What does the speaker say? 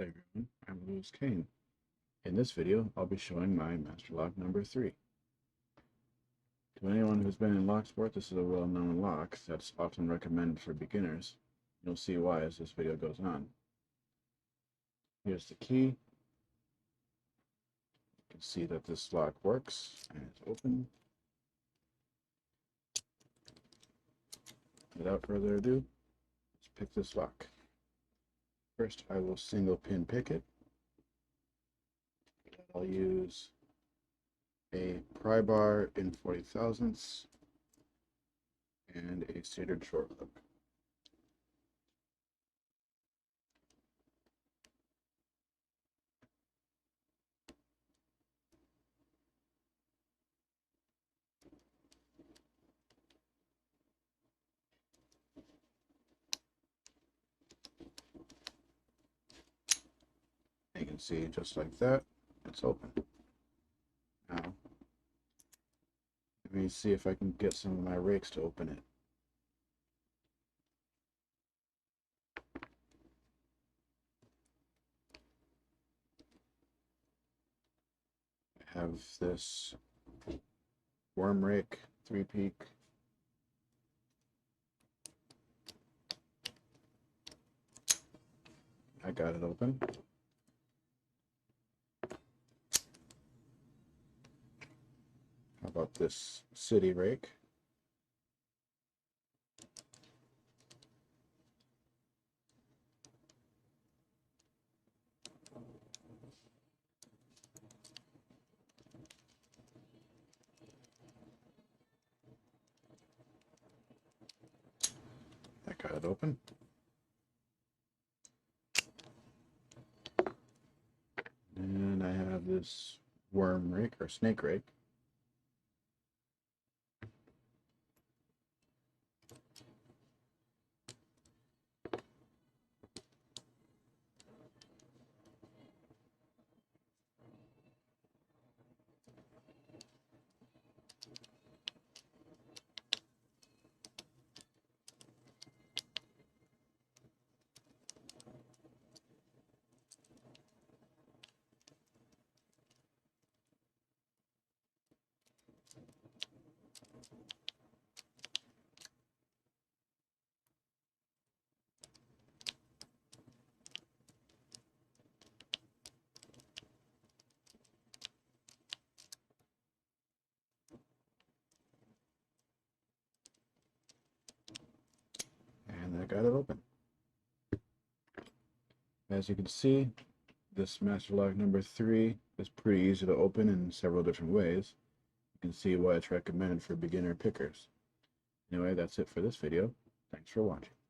Hi everyone, I'm Lewis Kane. In this video, I'll be showing my master lock number 3. To anyone who's been in lock sport, this is a well-known lock that's often recommended for beginners. You'll see why as this video goes on. Here's the key. You can see that this lock works and it's open. Without further ado, let's pick this lock. First, I will single pin pick it. I'll use a pry bar in 40 thousandths and a standard short hook. You can see just like that, it's open. Now, let me see if I can get some of my rakes to open it. I have this worm rake, 3-peak. I got it open. How about this city rake? I got it open. And I have this worm rake or snake rake. And I got it open. As you can see, this master lock number 3 is pretty easy to open in several different ways. You can see why it's recommended for beginner pickers. Anyway, that's it for this video. Thanks for watching.